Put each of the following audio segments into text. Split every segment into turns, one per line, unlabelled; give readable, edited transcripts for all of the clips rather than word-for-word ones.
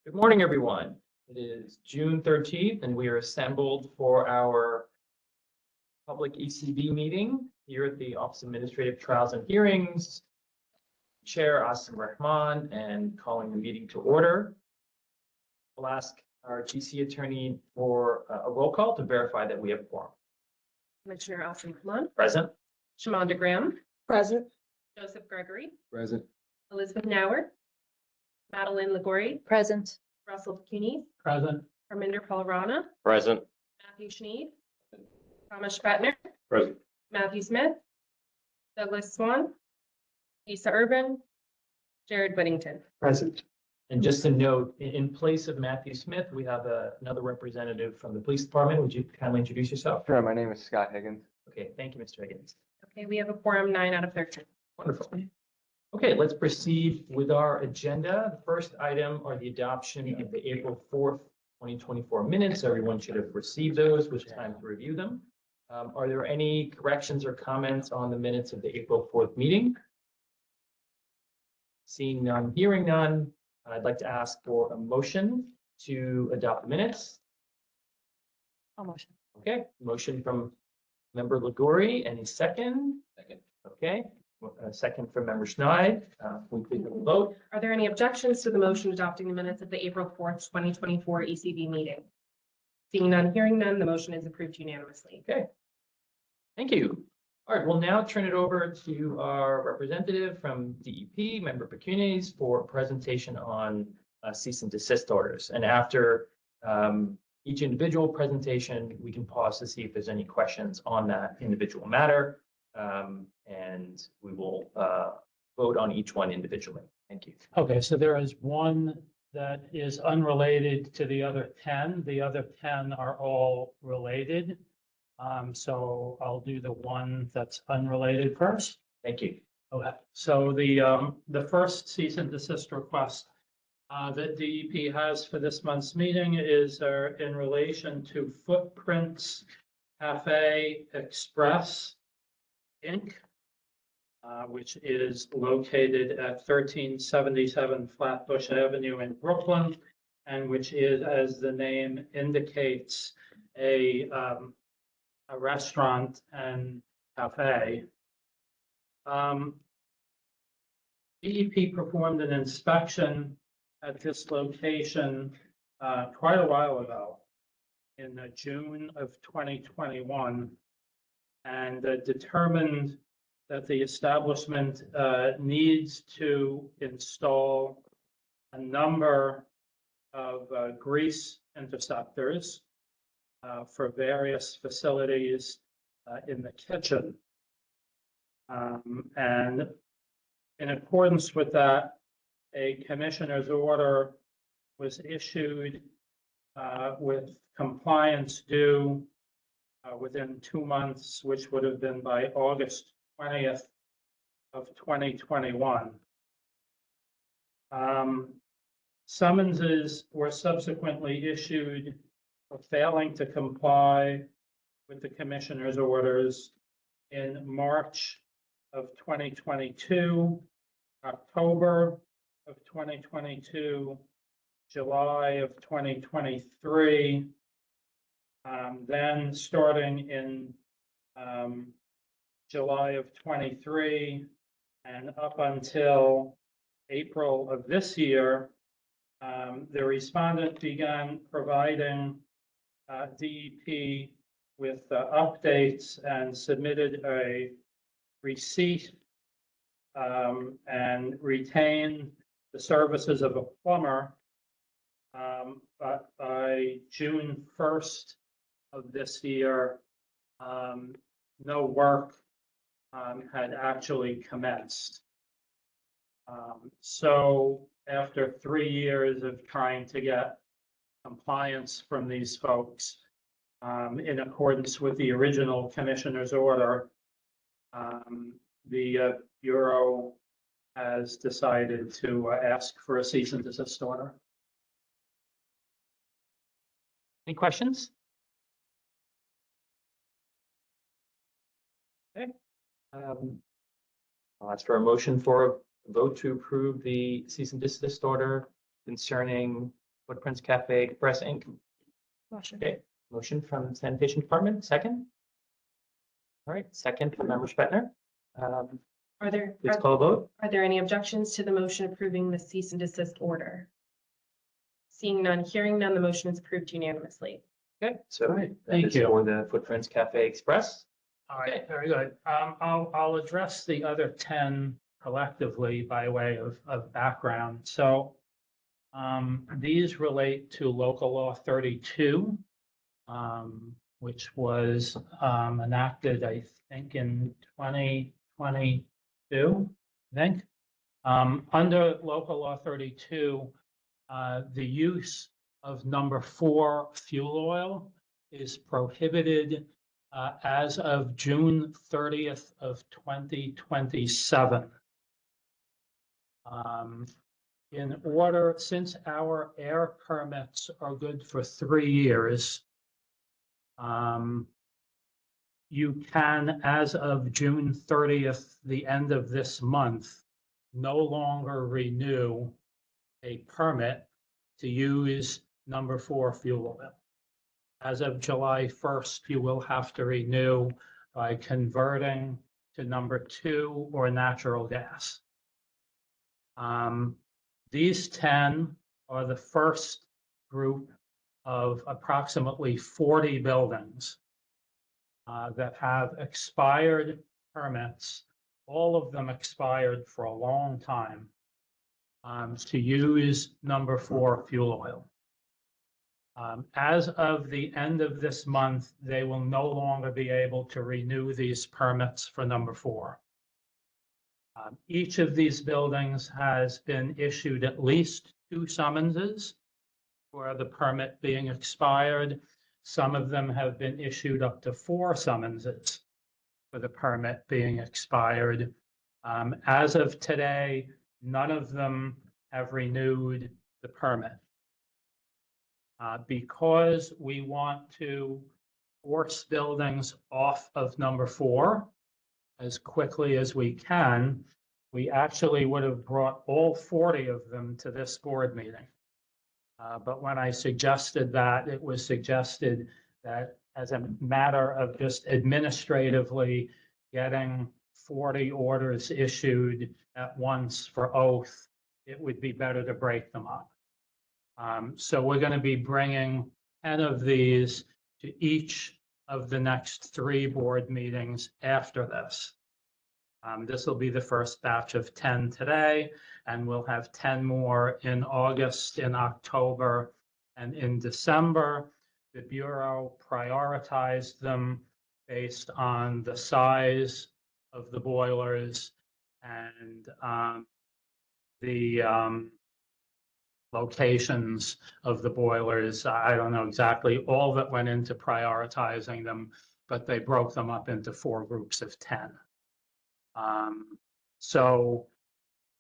Good morning, everyone. It is June 13th, and we are assembled for our public ECB meeting here at the Office of Administrative Trials and Hearings. Chair Asim Rahman, and calling the meeting to order. We'll ask our GC attorney for a roll call to verify that we have quorum.
Commissioner Asim Rahman,
Present.
Shamanda Graham,
Present.
Joseph Gregory,
Present.
Elizabeth Nauer, Madeline Ligori,
Present.
Russell Cooney,
Present.
Arminder Palarana,
Present.
Matthew Schneed, Thomas Spatner,
Present.
Matthew Smith, Douglas Swan, Lisa Urban, Jared Whittington.
Present. And just to note, in place of Matthew Smith, we have another representative from the police department. Would you kindly introduce yourself?
Sure, my name is Scott Higgins.
Okay, thank you, Mr. Higgins.
Okay, we have a quorum 9 out of 13.
Wonderful. Okay, let's proceed with our agenda. The first item are the adoption of the April 4th, 2024 minutes. Everyone should have received those, which is time to review them. Are there any corrections or comments on the minutes of the April 4th meeting? Seeing none, hearing none, I'd like to ask for a motion to adopt the minutes.
I'll motion.
Okay, motion from member Ligori. Any second?
Second.
Okay, a second from member Schneid. We please have a vote.
Are there any objections to the motion adopting the minutes of the April 4th, 2024 ECB meeting? Seeing none, hearing none, the motion is approved unanimously.
Okay. Thank you. All right, we'll now turn it over to our representative from DEP, member Pecunes, for a presentation on cease and desist orders. And after each individual presentation, we can pause to see if there's any questions on that individual matter. And we will vote on each one individually. Thank you.
Okay, so there is one that is unrelated to the other 10. The other 10 are all related. So I'll do the one that's unrelated first.
Thank you.
Okay, so the first cease and desist request that DEP has for this month's meeting is in relation to Footprints Cafe Express, Inc., which is located at 1377 Flatbush Avenue in Brooklyn, and which is, as the name indicates, a restaurant and cafe. DEP performed an inspection at this location quite a while ago in June of 2021 and determined that the establishment needs to install a number of grease interceptors for various facilities in the kitchen. And in accordance with that, a commissioner's order was issued with compliance due within 2 months, which would have been by August 20th of 2021. Summonses were subsequently issued for failing to comply with the commissioner's orders in March of 2022, October of 2022, July of 2023, then starting in July of 23 and up until April of this year, the respondent began providing DEP with updates and submitted a receipt and retained the services of a plumber. But by June 1st of this year, no work had actually commenced. So after 3 years of trying to get compliance from these folks, in accordance with the original commissioner's order, the Bureau has decided to ask for a cease and desist order.
Any questions? Okay. I'll ask for a motion for a vote to approve the cease and desist order concerning Footprints Cafe Express Inc.
Motion.
Okay, motion from sanitation department, second. All right, second from member Spetner.
Are there,
Please call a vote.
are there any objections to the motion approving the cease and desist order? Seeing none, hearing none, the motion is approved unanimously.
Okay, so
right,
that
thank
is
you.
for the Footprints Cafe Express.
All right, very good. I'll address the other 10 collectively by way of background. So these relate to local law 32, which was enacted, I think, in 2022, I think. Under local law 32, the use of number 4 fuel oil is prohibited as of June 30th of 2027. In order, since our air permits are good for 3 years, you can, as of June 30th, the end of this month, no longer renew a permit to use number 4 fuel oil. As of July 1st, you will have to renew by converting to number 2 or natural gas. These 10 are the first group of approximately 40 buildings that have expired permits, all of them expired for a long time, to use number 4 fuel oil. As of the end of this month, they will no longer be able to renew these permits for number 4. Each of these buildings has been issued at least 2 summonses for the permit being expired. Some of them have been issued up to 4 summonses for the permit being expired. As of today, none of them have renewed the permit. Because we want to force buildings off of number 4 as quickly as we can, we actually would have brought all 40 of them to this board meeting. But when I suggested that, it was suggested that as a matter of just administratively getting 40 orders issued at once for oath, it would be better to break them up. So we're going to be bringing 10 of these to each of the next 3 board meetings after this. This will be the first batch of 10 today, and we'll have 10 more in August, in October, and in December. The Bureau prioritized them based on the size of the boilers and the locations of the boilers. I don't know exactly all that went into prioritizing them, but they broke them up into 4 groups of 10. So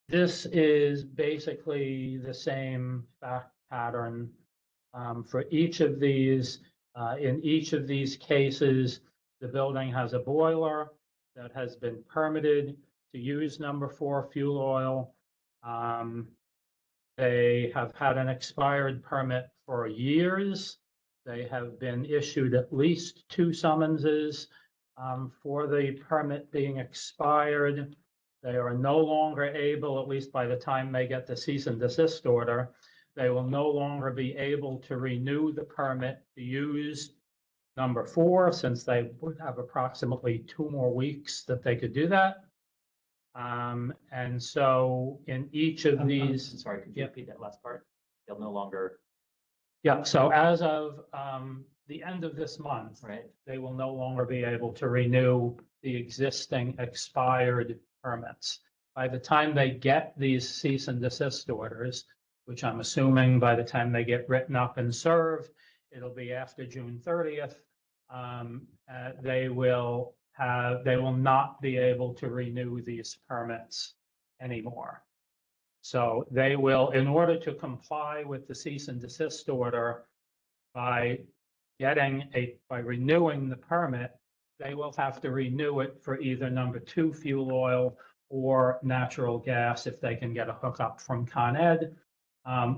this is basically the same fact pattern for each of these. In each of these cases, the building has a boiler that has been permitted to use number 4 fuel oil. They have had an expired permit for years. They have been issued at least 2 summonses for the permit being expired. They are no longer able, at least by the time they get the cease and desist order, they will no longer be able to renew the permit to use number 4, since they would have approximately 2 more weeks that they could do that. And so in each of these,
Sorry, could you repeat that last part? They'll no longer,
yeah, so as of the end of this month,
right?
they will no longer be able to renew the existing expired permits. By the time they get these cease and desist orders, which I'm assuming by the time they get written up and served, it'll be after June 30th, they will not be able to renew these permits anymore. So they will, in order to comply with the cease and desist order, by renewing the permit, they will have to renew it for either number 2 fuel oil or natural gas if they can get a hookup from Con Ed.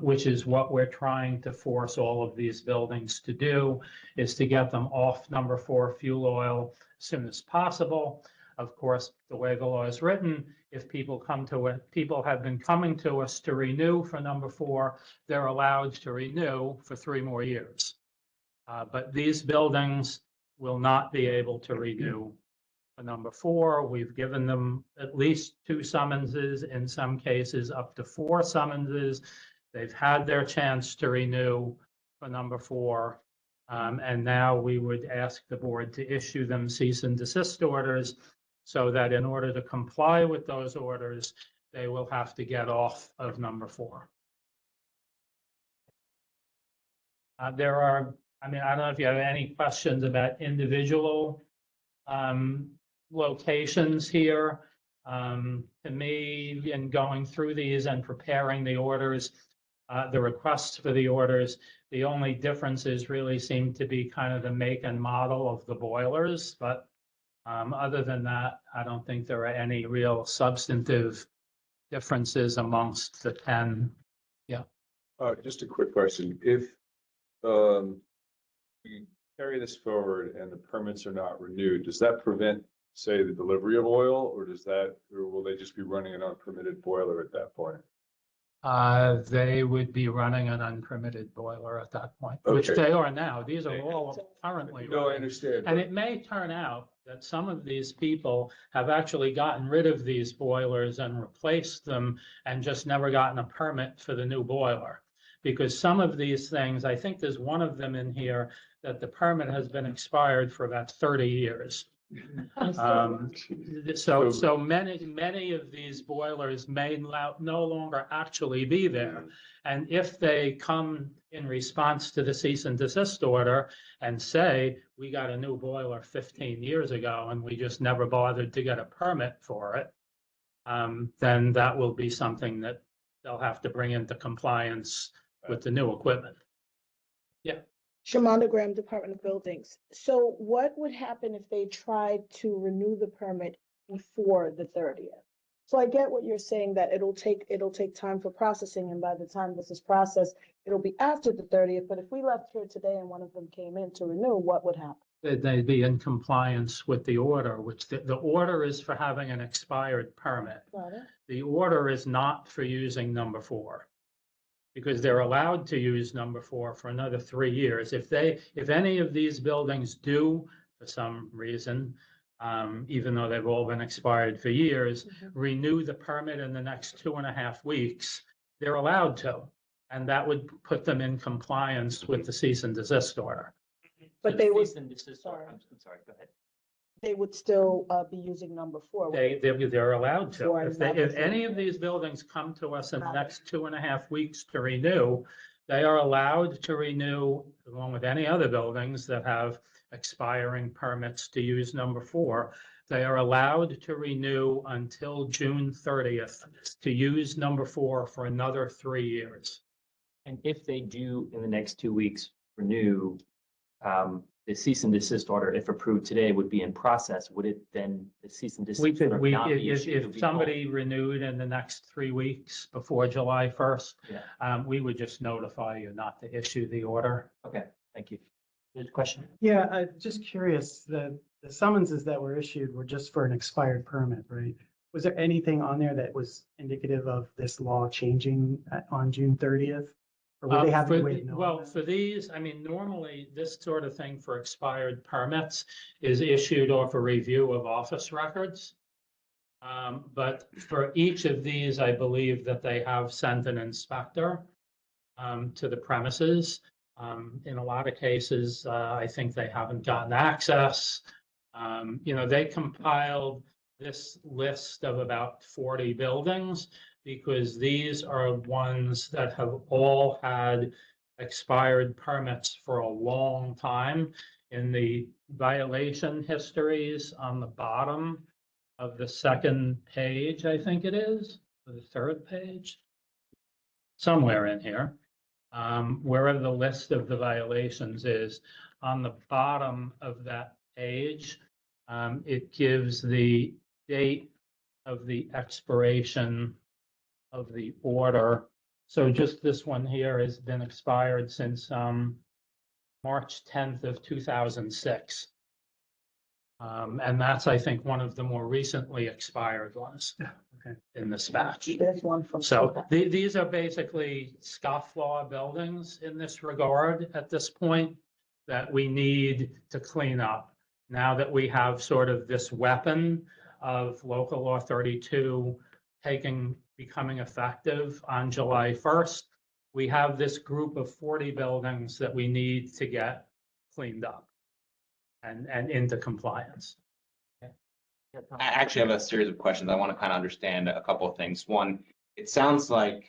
which is what we're trying to force all of these buildings to do, is to get them off number 4 fuel oil as soon as possible. Of course, the way the law is written, if people come to it, people have been coming to us to renew for number 4, they're allowed to renew for 3 more years. But these buildings will not be able to renew for number 4. We've given them at least 2 summonses, in some cases up to 4 summonses. They've had their chance to renew for number 4. And now we would ask the board to issue them cease and desist orders, so that in order to comply with those orders, they will have to get off of number 4. There are, I don't know if you have any questions about individual locations here. To me, in going through these and preparing the orders, the requests for the orders, the only differences really seem to be kind of the make and model of the boilers, but other than that, I don't think there are any real substantive differences amongst the 10.
Just a quick question. If we carry this forward and the permits are not renewed, does that prevent, say, the delivery of oil, or will they just be running an unpermitted boiler at that point?
They would be running an unpermitted boiler at that point, which
Okay.
they are now. These are all currently
No, I
running.
understand.
And it may turn out that some of these people have actually gotten rid of these boilers and replaced them and just never gotten a permit for the new boiler. Because some of these things, I think there's one of them in here that the permit has been expired for about 30 years. So many of these boilers may no longer actually be there. And if they come in response to the cease and desist order and say, we got a new boiler 15 years ago and we just never bothered to get a permit for it, then that will be something that they'll have to bring into compliance with the new equipment.
Shamanda Graham, Department of Buildings. So what would happen if they tried to renew the permit before the 30th? So I get what you're saying, that it'll take time for processing, and by the time this is processed, it'll be after the 30th. But if we left here today and one of them came in to renew, what would happen?
They'd be in compliance with the order, which the order is for having an expired permit.
Got it?
The order is not for using number 4. Because they're allowed to use number 4 for another 3 years. If any of these buildings do, for some reason, even though they've all been expired for years, renew the permit in the next 2.5 weeks, they're allowed to. And that would put them in compliance with the cease and desist order.
But they would,
Cease and desist order. I'm sorry, go ahead.
they would still be using number 4.
They're allowed to.
Or
If
not
any of these buildings come to us in the next 2.5 weeks to renew, they are allowed to renew along with any other buildings that have expiring permits to use number 4. They are allowed to renew until June 30th to use number 4 for another 3 years.
And if they do in the next 2 weeks renew, the cease and desist order, if approved today, would be in process. Would it then, the cease and desist order not be issued? It would
If
be
somebody renewed in the next 3 weeks before July 1st, we would just notify you not to issue the order.
Okay, thank you. There's a question?
Yeah, I'm just curious, the summonses that were issued were just for an expired permit, right? Was there anything on there that was indicative of this law changing on June 30th? Or would they have to wait?
Well, for these, normally this sort of thing for expired permits is issued off a review of office records. But for each of these, I believe that they have sent an inspector to the premises. In a lot of cases, I think they haven't gotten access. They compiled this list of about 40 buildings because these are ones that have all had expired permits for a long time. In the violation histories on the bottom of the second page, I think it is, or the third page, somewhere in here, wherever the list of the violations is, on the bottom of that page, it gives the date of the expiration of the order So just this one here has been expired since March 10th of 2006. And that's, I think, one of the more recently expired ones
Okay.
in this batch.
There's one from.
So these are basically scofflaw buildings in this regard at this point that we need to clean up. Now that we have sort of this weapon of local law 32 becoming effective on July 1st, we have this group of 40 buildings that we need to get cleaned up and into compliance.
I actually have a series of questions. I want to kind of understand a couple of things. One, it sounds like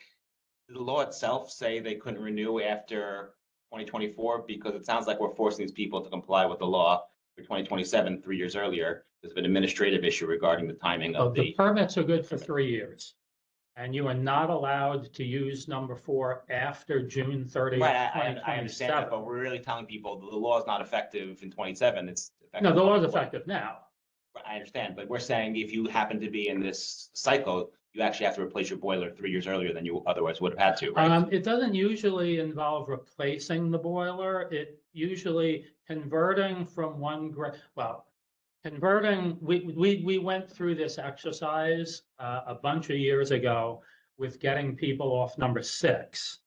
the law itself say they couldn't renew after 2024 because it sounds like we're forcing these people to comply with the law for 2027, 3 years earlier. There's been an administrative issue regarding the timing
So
of
the
the.
permits are good for 3 years. And you are not allowed to use number 4 after June 30th,
Right, I understand that,
2027.
but we're really telling people the law is not effective in 27. It's effective.
No, the law is
24.
effective now.
I understand, but we're saying if you happen to be in this cycle, you actually have to replace your boiler 3 years earlier than you otherwise would have had to, right?
It doesn't usually involve replacing the boiler. It usually converting from one converting, we went through this exercise a bunch of years ago with getting people off number 6.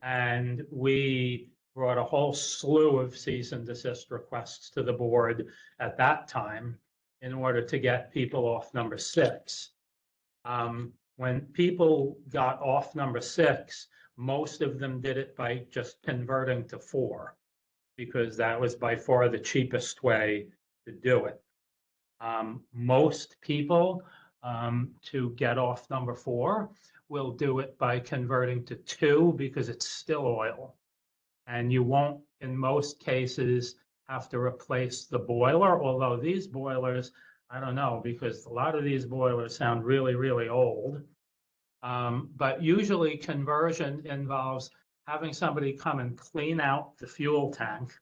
And we brought a whole slew of cease and desist requests to the board at that time in order to get people off number 6. When people got off number 6, most of them did it by just converting to 4 because that was by far the cheapest way to do it. Most people to get off number 4 will do it by converting to 2 because it's still oil. And you won't, in most cases, have to replace the boiler, although these boilers, I don't know, because a lot of these boilers sound really, really old. But usually conversion involves having somebody come and clean out the fuel tank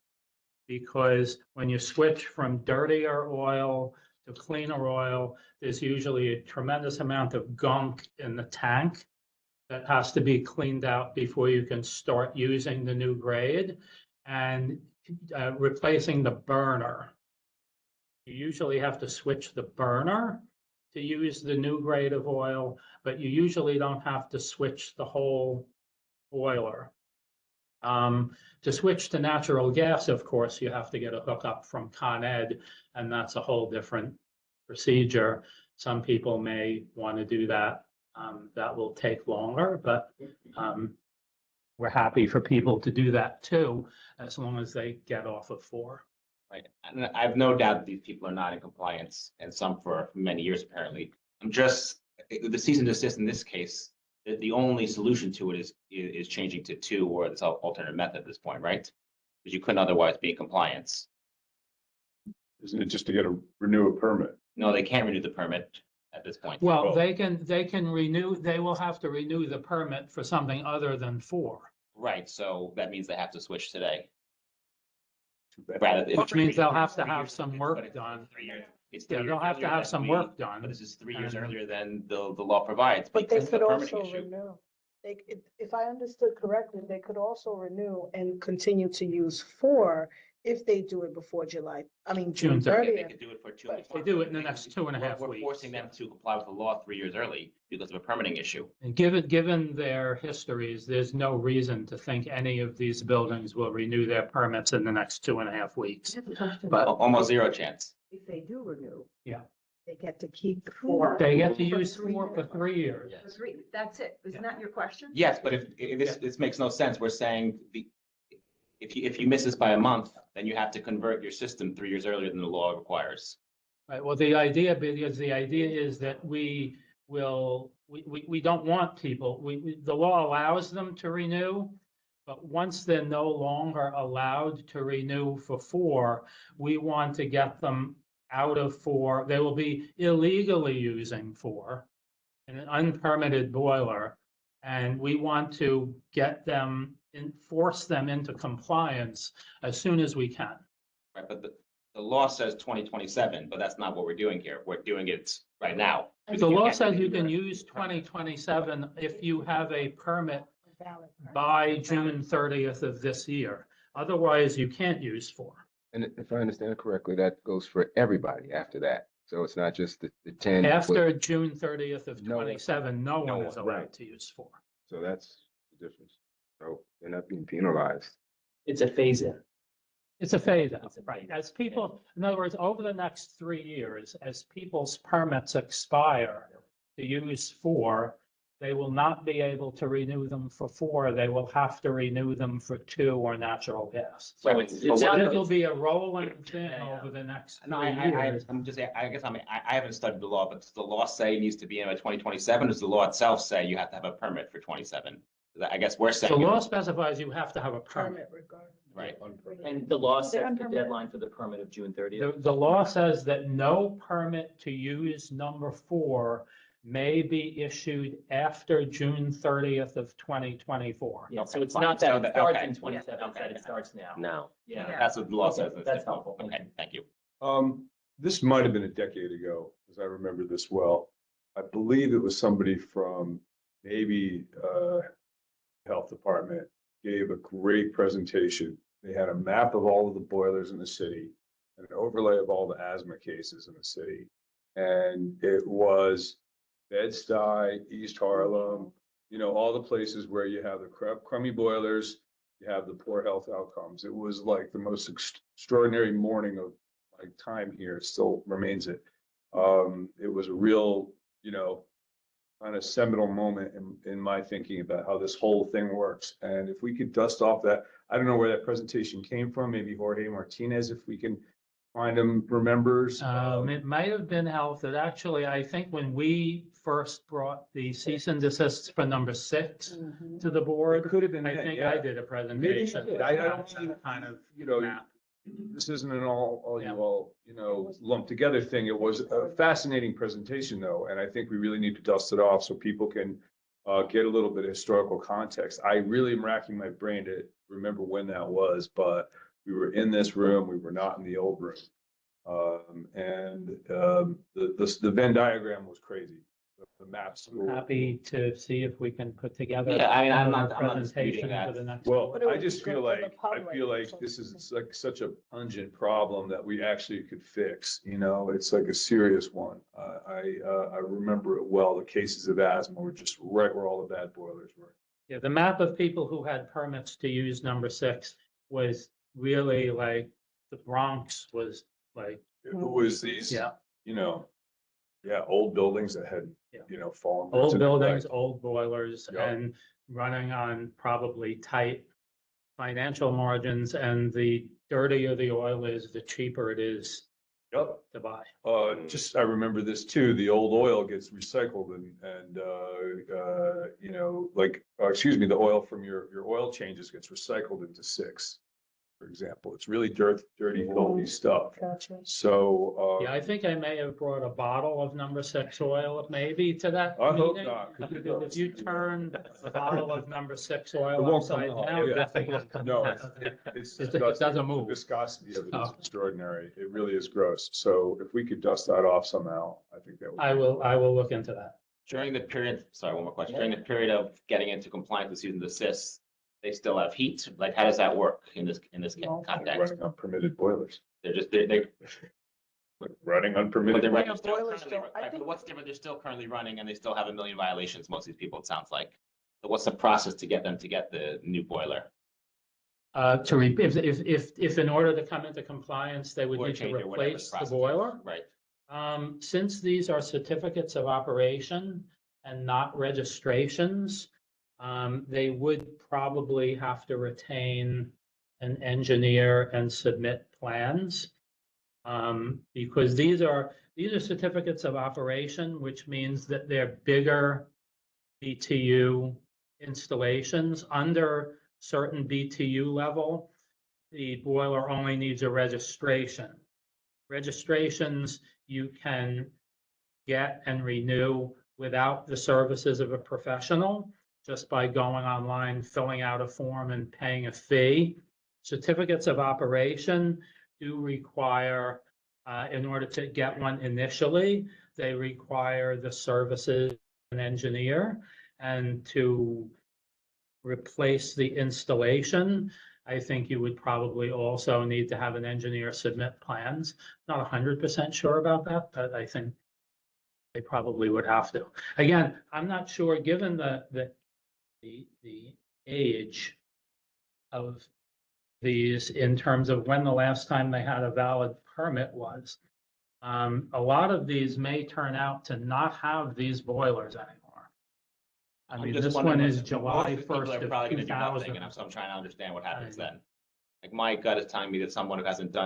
because when you switch from dirtier oil to cleaner oil, there's usually a tremendous amount of gunk in the tank that has to be cleaned out before you can start using the new grade and replacing the burner. You usually have to switch the burner to use the new grade of oil, but you usually don't have to switch the whole boiler. To switch to natural gas, of course, you have to get a hookup from Con Ed, and that's a whole different procedure. Some people may want to do that. That will take longer, but we're happy for people to do that too, as long as they get off of 4.
Right, and I have no doubt that these people are not in compliance, and some for many years apparently. I'm just, the cease and desist in this case, the only solution to it is changing to 2 or this alternate method at this point, right? Because you couldn't otherwise be in compliance.
Isn't it just to renew a permit?
No, they can't renew the permit at this point.
Well, they can renew, they will have to renew the permit for something other than 4.
Right, so that means they have to switch today.
Which means they'll have to have some work done.
3 years. It's
Yeah,
3
they'll
years
have to
earlier
have
than
some
we-
work done.
But this is 3 years
and-
earlier than the law provides.
But they
because of the
could
permitting
also
issue.
renew. If I understood correctly, they could also renew and continue to use 4 if they do it before June
June 30th.
Yeah, they
30th.
could do it for 2.
But-
They do it in the next 2.5
We're
weeks.
forcing them to comply with the law 3 years early because of a permitting issue.
And given their histories, there's no reason to think any of these buildings will renew their permits in the next 2.5 weeks. But
Almost zero chance.
If they do renew.
Yeah.
They get to keep the 4.
they get to use 4 for 3 years.
For 3, that's it. Isn't that your question?
Yes, but if this makes no sense, we're saying if you miss this by a month, then you have to convert your system 3 years earlier than the law requires.
Right, well, the idea is that we don't want people, the law allows them to renew. But once they're no longer allowed to renew for 4, we want to get them out of 4. They will be illegally using 4 in an unpermitted boiler. And we want to get them and force them into compliance as soon as we can.
Right, but the law says 2027, but that's not what we're doing here. We're doing it right now.
The law
can't
says
do
you can
it.
use 2027 if you have a permit
Valid, right?
by June 30th of this year. Otherwise, you can't use 4.
And if I understand it correctly, that goes for everybody after that. So it's not just the 10.
After June 30th of
No one-
27, no
no
one is
one,
allowed
right.
to use 4.
So that's the difference. So they're not being penalized.
It's a phase in.
It's a phase out,
It's a
right?
phase
As
out,
people, in other words, over the next 3 years, as people's permits expire to use 4, they will not be able to renew them for 4. They will have to renew them for 2 or natural gas.
So
Right,
it's,
but
it's
what-
It'll be a rolling thing
Yeah.
over the next 3
No,
years.
I'm just, I guess I haven't studied the law, but does the law say it needs to be in by 2027? Does the law itself say you have to have a permit for 27? I guess we're
The
saying,
law specifies you have to have a permit.
Permit regardless.
right,
and the law
They're
sets the
unpermitted.
deadline for the permit of June 30th.
The law says that no permit to use number 4 may be issued after June 30th of 2024.
Yeah, so
Okay,
it's
fine.
not
So
that it
that-
starts
okay.
in 27, it's that
Okay.
it starts now.
No.
Yeah.
that's what the law
Okay,
says. in this
that's
case.
helpful. Thank
Okay,
you.
thank you.
This might have been a decade ago, because I remember this well. I believe it was somebody from maybe Health Department gave a great presentation. They had a map of all of the boilers in the city, and an overlay of all the asthma cases in the city. And it was Bed-Stuy, East Harlem, you know, all the places where you have the crummy boilers, you have the poor health outcomes. It was like the most extraordinary morning of my time here. It still remains it. It was a real, you know, kind of seminal moment in my thinking about how this whole thing works. And if we could dust off that, I don't know where that presentation came from, maybe Jorge Martinez, if we can find him, remembers.
It might have been health. It actually, I think when we first brought the cease and desists for number 6
Mhm.
to the
It
board,
could have been,
I
that,
think
yeah.
I did a presentation.
did. I don't
on
mean,
that kind of
you know,
map.
this isn't an all
Yeah.
you all, you know, lumped together thing. It was a fascinating presentation though, and I think we really need to dust it off so people can get a little bit of historical context. I really am racking my brain to remember when that was, but we were in this room, we were not in the old room. The Venn diagram was crazy. The maps.
I'm happy to see if we can put together.
Yeah, I mean, I'm
another
not disputing
presentation
that.
for the next.
Well,
But it
I
would
just
be
feel
good for the
like, I
public,
feel like
so-
this is like such a pungent problem that we actually could fix, you know, it's like a serious one. I remember it well, the cases of asthma were just right where all the bad boilers were.
Yeah, the map of people who had permits to use number 6 was really like, the Bronx was like,
It was these,
yeah,
you know, yeah, old buildings that had,
Yeah.
you know, fallen.
old
into
buildings,
neglect.
old boilers,
Yeah.
and running on probably tight financial margins, and the dirtier the oil is, the cheaper it is
Yep.
to buy.
Just, I remember this too, the old oil gets recycled and, you know, like, excuse me, the oil from your oil changes gets recycled into 6, for example. It's really dirty, filthy stuff.
Gotcha.
So,
Yeah, I think I may have brought a bottle of number 6 oil maybe to that
I hope
meeting.
not. 'Cause
Because if you turned a bottle of number 6
It
oil
won't come
upside
out,
down.
yeah.
that thing will come
No,
out.
it's
It
disgusting.
doesn't move.
The viscosity of it is
Oh.
extraordinary. It really is gross. So if we could dust that off somehow, I think that would.
I will look into that.
During the period, sorry, one more question. During the period of getting into compliance with cease and desist, they still have heat? Like, how does that work in this context?
Running unpermitted boilers.
They're
Running
but
unpermitted.
they're
Running
still
boilers
currently,
still- I
right,
think-
but what's different? They're still currently running and they still have a million violations, most of these people, it sounds like. So what's the process to get them to get the new boiler?
If in order to come into compliance, they would
Or
need to
change or whatever
replace the
process is?
boiler.
Right.
Since these are certificates of operation and not registrations, they would probably have to retain an engineer and submit plans. Because these are certificates of operation, which means that they're bigger BTU installations. Under certain BTU level, the boiler only needs a registration. Registrations you can get and renew without the services of a professional, just by going online, filling out a form and paying a fee. Certificates of operation do require, in order to get one initially, they require the services of an engineer. And to replace the installation, I think you would probably also need to have an engineer submit plans. Not 100% sure about that, but I think they probably would have to. Again, I'm not sure, given the age of these in terms of when the last time they had a valid permit was. A lot of these may turn out to not have these boilers anymore. I
I'm
mean,
just
this
wondering
one
what-
is
most
July
people are
1st of
probably gonna do nothing,
2000.
and so I'm trying to understand what happens
Right.
then. Like my gut is telling me that someone who hasn't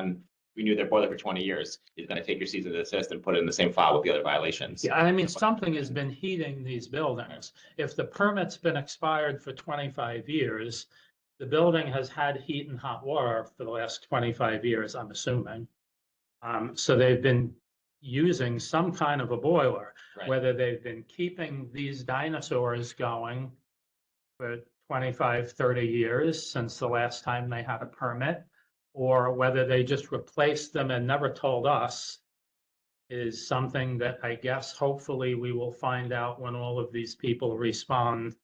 renewed their boiler for 20 years is gonna take your cease and desist and put it in the same file with the other violations.
Yeah, I mean, something has been heating these buildings. If the permit's been expired for 25 years, the building has had heat and hot water for the last 25 years, I'm assuming. So they've been using some kind of a boiler,
Right.
whether they've been keeping these dinosaurs going for 25, 30 years since the last time they had a permit, or whether they just replaced them and never told us, is something that I guess hopefully we will find out when all of these people respond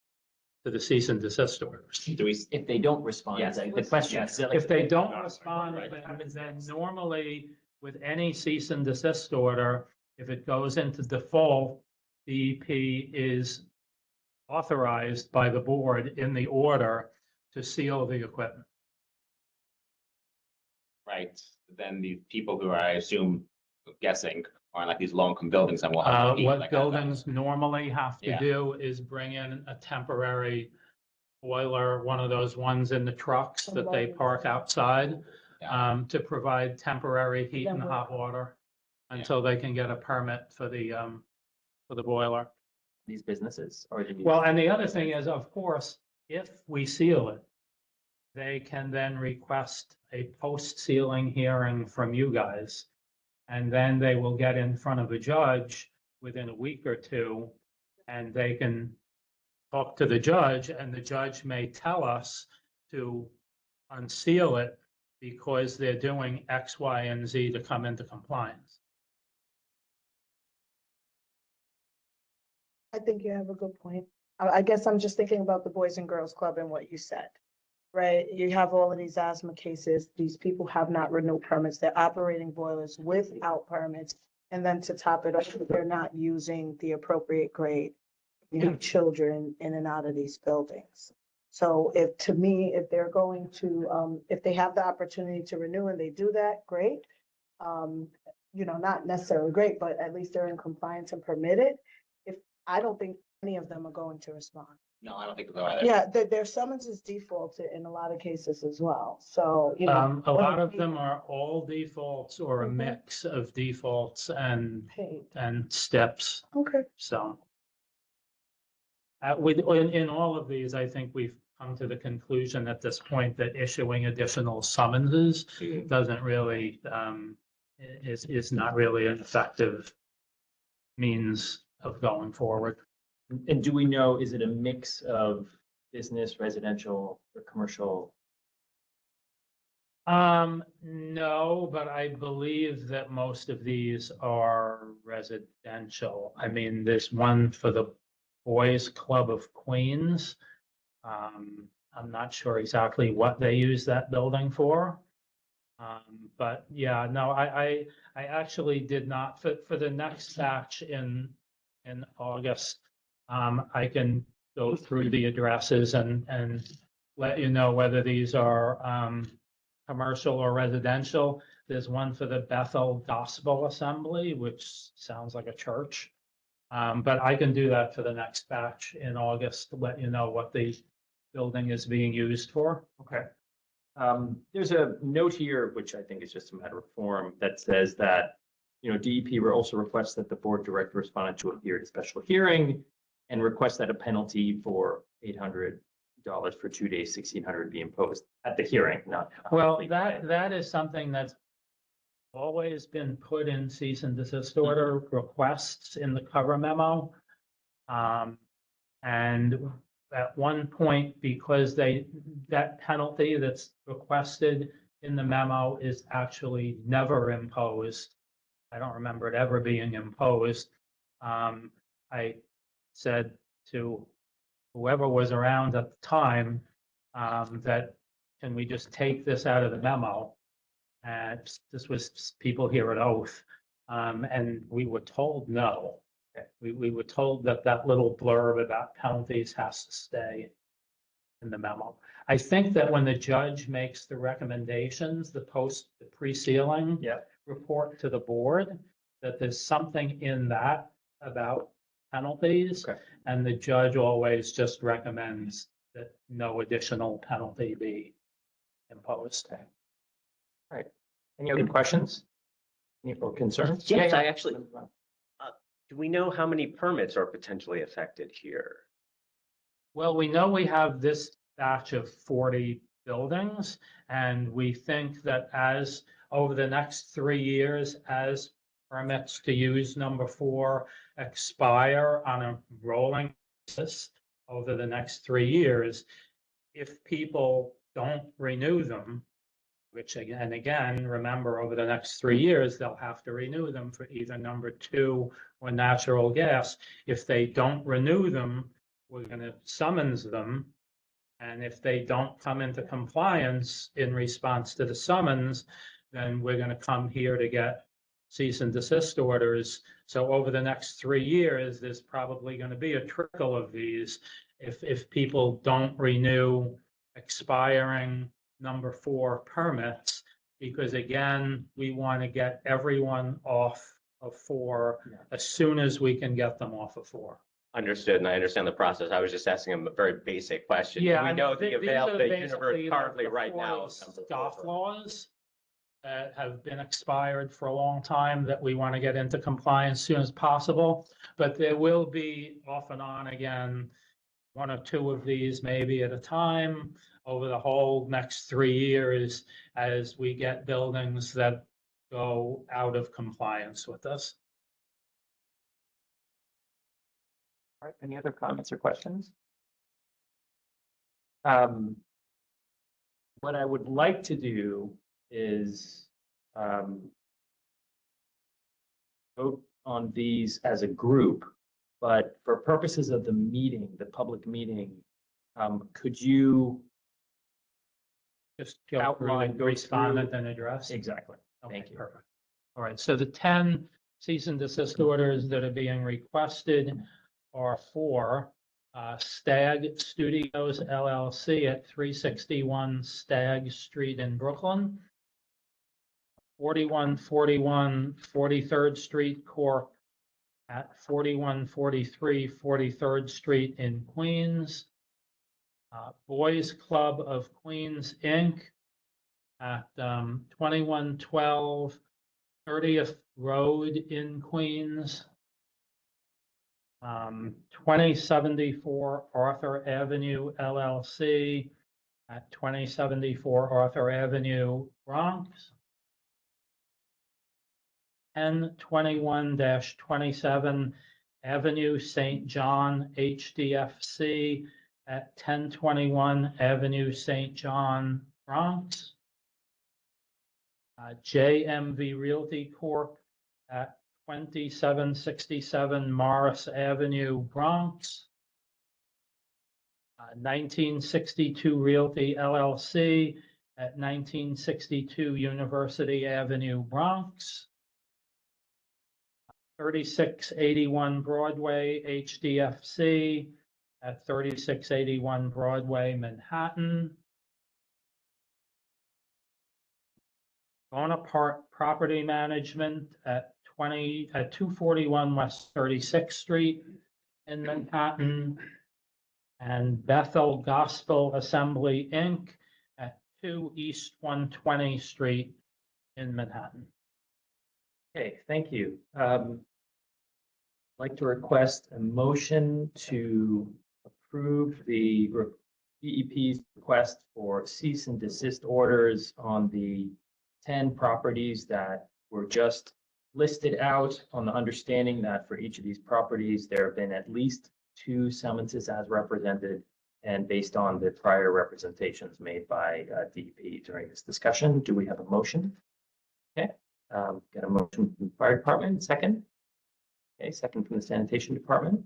to the cease and desist orders.
Do we,
If they don't respond,
Yes.
the question is.
If they don't
Right.
respond,
Right.
then normally with any cease and desist order, if it goes into default, DEP is authorized by the board in the order to seal the equipment.
right, then the people who are, I assume, guessing, are like these low-income buildings and will have. heat,
What
like,
buildings normally have to
Yeah.
do is bring in a temporary boiler, one of those ones in the trucks that they park outside,
Yeah.
to provide temporary heat and hot water until they can get a permit for the boiler.
These businesses or.
Well, and the other thing is, of course, if we seal it, they can then request a post-sealing hearing from you guys. And then they will get in front of a judge within a week or two, and they can talk to the judge, and the judge may tell us to unseal it because they're doing X, Y, and Z to come into compliance.
I think you have a good point. I guess I'm just thinking about the Boys and Girls Club and what you said. Right? You have all of these asthma cases. These people have not renewed permits. They're operating boilers without permits. And then to top it off, they're not using the appropriate grade. You have children in and out of these buildings. So if, to me, if they're going to, if they have the opportunity to renew and they do that, great. You know, not necessarily great, but at least they're in compliance and permitted. I don't think any of them are going to respond.
No, I don't think so either.
Yeah, their summons is defaulted in a lot of cases as well, so, you know.
A lot of them are all defaults or a
Mhm.
mix of defaults
Paid.
and steps,
Okay.
so. In all of these, I think we've come to the conclusion at this point that issuing additional summonses doesn't really, is not really an effective means of going forward.
And do we know, is it a mix of business, residential, or commercial?
No, but I believe that most of these are residential. I mean, there's one for the Boys Club of Queens. I'm not sure exactly what they use that building for. But yeah, no, I actually did not, for the next batch in August, I can go through the addresses and let you know whether these are, commercial or residential. There's one for the Bethel Gospel Assembly, which sounds like a church. But I can do that for the next batch in August to let you know what the building is being used for.
Okay. There's a note here, which I think is just a matter of form, that says that, you know, DEP will also request that the board director respond to appear at a special hearing and request that a penalty for $800 for 2 days, $1,600 be imposed at the hearing, not.
Well, that is something that's always been put in cease and desist order requests in the cover memo. And at one point, because that penalty that's requested in the memo is actually never imposed. I don't remember it ever being imposed. I said to whoever was around at the time, that can we just take this out of the memo? And this was people here at Oath, and we were told no. We were told that that little blurb about penalties has to stay in the memo. I think that when the judge makes the recommendations, the pre-sealing
Yeah.
report to the board, that there's something in that about penalties.
Okay.
And the judge always just recommends that no additional penalty be imposed.
Any other questions? Any or concerns?
Yes,
Yeah,
I actually, do we know how many permits are potentially affected here?
Well, we know we have this batch of 40 buildings, and we think that as over the next 3 years, as permits to use number 4 expire on a rolling basis over the next 3 years, if people don't renew them, which again, remember, over the next 3 years, they'll have to renew them for either number 2 or natural gas. If they don't renew them, we're going to summons them. And if they don't come into compliance in response to the summons, then we're going to come here to get cease and desist orders. So over the next 3 years, there's probably going to be a trickle of these if people don't renew expiring number 4 permits, because again, we want to get everyone off of 4 as soon as we can get them off of 4.
Understood, and I understand the process. I was just asking him a very basic question.
Yeah,
We
and
know the
these are
available universe
basically
currently
the
right now.
40 scoff laws that have been expired for a long time that we want to get into compliance as soon as possible. But there will be off and on again, 1 or 2 of these maybe at a time over the whole next 3 years as we get buildings that go out of compliance with this.
All right, any other comments or questions? What I would like to do is vote on these as a group, but for purposes of the meeting, the public meeting, could you
Just go through
Outline,
and
go
respond
through-
and then address.
exactly?
Okay,
Thank you.
perfect. All right, so the 10 cease and desist orders that are being requested are for Stag Studios LLC at 361 Stag Street in Brooklyn, 4141 43rd Street Corp. At 4143 43rd Street in Queens, Boys Club of Queens, Inc. at 2112 30th Road in Queens, 2074 Arthur Avenue LLC at 2074 Arthur Avenue, Bronx, 1021-27 Avenue St. John HDFC at 1021 Avenue St. John, Bronx. JMV Realty Corp. at 2767 Morris Avenue, Bronx. 1962 Realty LLC at 1962 University Avenue, Bronx. 3681 Broadway HDFC at 3681 Broadway, Manhattan. Bonaparte Property Management at 241 West 36th Street in Manhattan. And Bethel Gospel Assembly, Inc. at 2 East 120 Street in Manhattan.
Okay, thank you. Like to request a motion to approve the DEP's request for cease and desist orders on the 10 properties that were just listed out, on the understanding that for each of these properties, there have been at least 2 summonses as represented, and based on the prior representations made by DEP during this discussion. Do we have a motion? Okay, get a motion from the fire department, second. Okay, second from the sanitation department.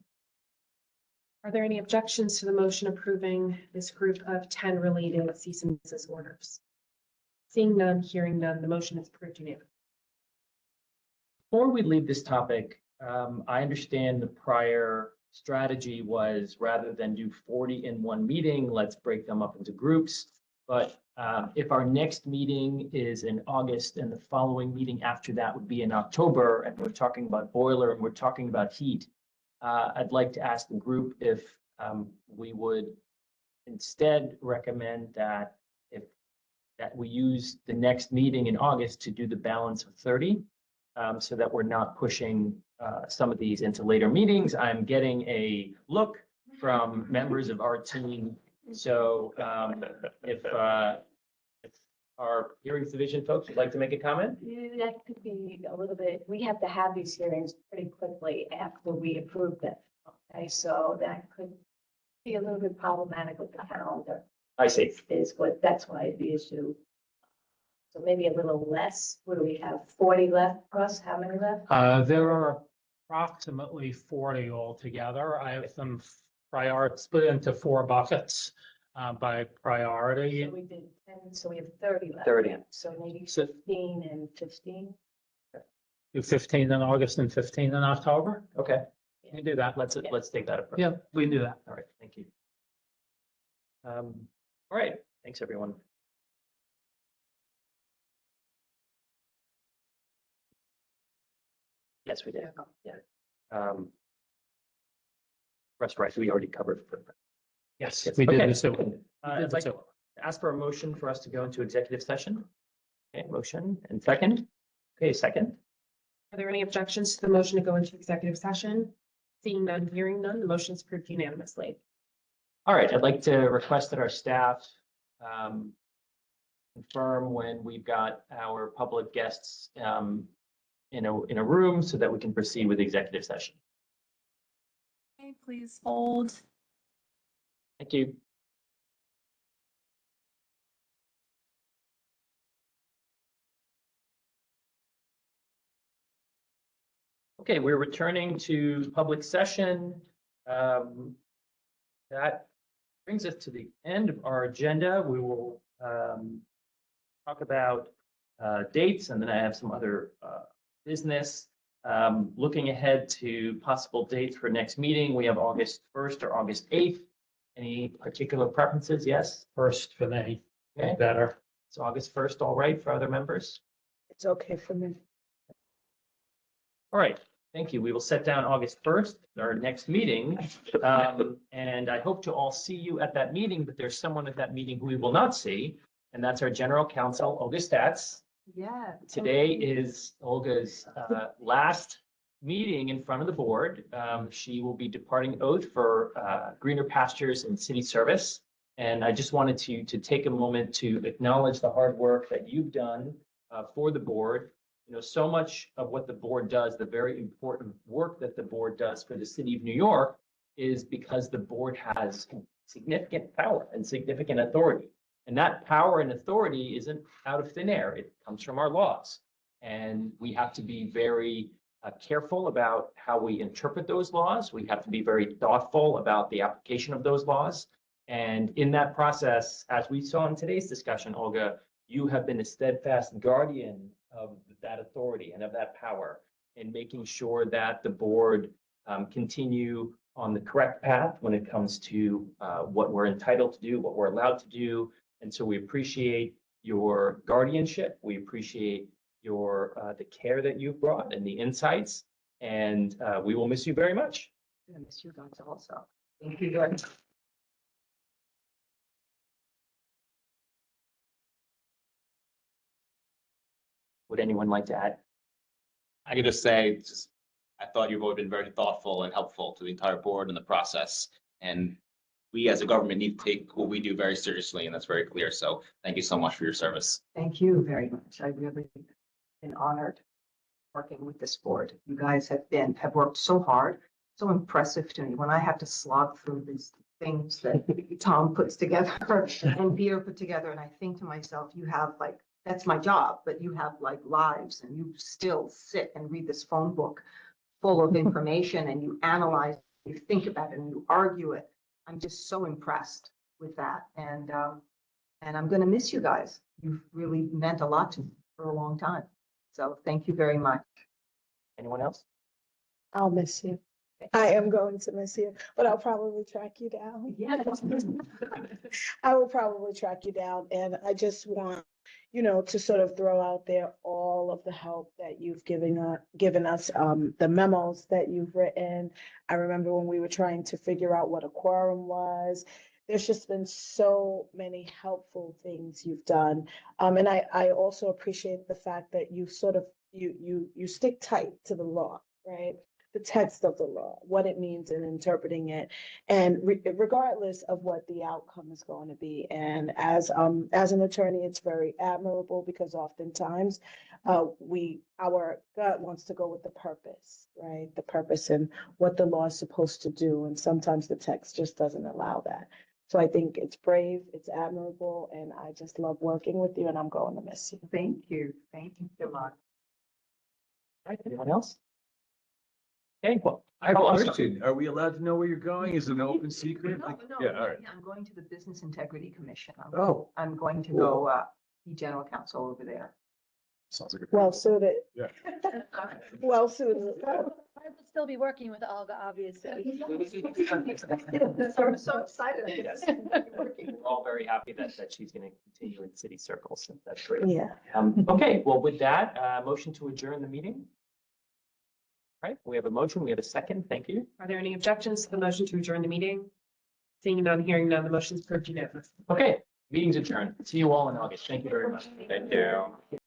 Are there any objections to the motion approving this group of 10 related cease and desist orders? Seeing none, hearing none, the motion is approved unanimously.
Before we leave this topic, I understand the prior strategy was rather than do 40 in one meeting, let's break them up into groups. But if our next meeting is in August and the following meeting after that would be in October, and we're talking about boiler and we're talking about heat, I'd like to ask the group if we would instead recommend that we use the next meeting in August to do the balance of 30, so that we're not pushing some of these into later meetings. I'm getting a look from members of our team. So if our hearings division folks would like to make a comment?
That could be a little bit, we have to have these hearings pretty quickly after we approve them. Okay, so that could be a little bit problematic with the calendar
I see.
that's why the issue. So maybe a little less. What do we have? 40 left, Russ? How many left?
There are approximately 40 altogether. I have them split into 4 buckets by priority.
So we did 10, so we have 30 left.
30.
So maybe
So
15 and 15.
do 15 in August and 15 in October.
Okay,
You can do that.
let's take that approach.
Yeah, we can do that.
All right, thank you. All right, thanks, everyone. Yes, we did. Yeah. That's right, we already covered.
Yes,
Yes,
we did
okay.
the 2.
I'd like to ask for a motion for us to go into executive session. Okay, motion and second. Okay, second.
Are there any objections to the motion to go into executive session? Seeing none, hearing none, the motion is approved unanimously.
All right, I'd like to request that our staff confirm when we've got our public guests in a room so that we can proceed with the executive session.
Okay, please hold.
Thank you. Okay, we're returning to public session. That brings us to the end of our agenda. We will talk about dates, and then I have some other business. Looking ahead to possible dates for next meeting, we have August 1st or August 8th. Any particular preferences? Yes?
First for me,
Okay,
better.
it's August 1st, all right for other members?
It's okay for me.
All right, thank you. We will set down August 1st, our next meeting. And I hope to all see you at that meeting, but there's someone at that meeting who we will not see, and that's our general counsel, Olga Stats.
Yeah.
Today is Olga's last meeting in front of the board. She will be departing oath for greener pastures and city service. And I just wanted to take a moment to acknowledge the hard work that you've done for the board. You know, so much of what the board does, the very important work that the board does for the city of New York, is because the board has significant power and significant authority. And that power and authority isn't out of thin air. It comes from our laws. And we have to be very careful about how we interpret those laws. We have to be very thoughtful about the application of those laws. And in that process, as we saw in today's discussion, Olga, you have been a steadfast guardian of that authority and of that power in making sure that the board continue on the correct path when it comes to what we're entitled to do, what we're allowed to do. And so we appreciate your guardianship. We appreciate your the care that you've brought and the insights. And we will miss you very much.
I miss you guys also. Thank you very much.
Would anyone like to add?
I could just say, I thought you've always been very thoughtful and helpful to the entire board in the process. And we as a government need to take what we do very seriously, and that's very clear. So thank you so much for your service.
Thank you very much. I really been honored working with this board. You guys have worked so hard, so impressive to me. When I have to slog through these things that Tom puts together and Peter put together, and I think to myself, you have like, that's my job, but you have like lives and you still sit and read this phone book full of information and you analyze, you think about it and you argue it. I'm just so impressed with that. And I'm going to miss you guys. You've really meant a lot to me for a long time. So thank you very much.
Anyone else?
I'll miss you. I am going to miss you, but I'll probably track you down.
Yeah.
I will probably track you down, and I just want, to sort of throw out there all of the help that you've given us, the memos that you've written. I remember when we were trying to figure out what a quorum was. There's just been so many helpful things you've done. And I also appreciate the fact that you sort of, you stick tight to the law, right? The text of the law, what it means in interpreting it, and regardless of what the outcome is going to be. And as an attorney, it's very admirable because oftentimes our gut wants to go with the purpose, right? The purpose and what the law is supposed to do. And sometimes the text just doesn't allow that. So I think it's brave, it's admirable, and I just love working with you, and I'm going to miss you.
Thank you. Thank you so much.
All right, anyone else? Okay, well,
I have a
I'm sorry.
question. Are we allowed to know where you're going? Is it an open secret?
No,
Yeah, all right.
I'm going to the Business Integrity Commission.
Oh,
I'm going to go be general counsel over there.
sounds like a.
Well suited.
Yeah.
Well suited.
I will still be working with Olga, obviously.
I'm so excited.
Yes. We're all very happy that she's going to continue in city circles. That's great.
Yeah.
Okay, well, with that, motion to adjourn the meeting. Right, we have a motion, we have a second, thank you.
Are there any objections to the motion to adjourn the meeting? Seeing none, hearing none, the motion is approved unanimously.
Okay, meeting's adjourned. See you all in August. Thank you very much.
Thank you.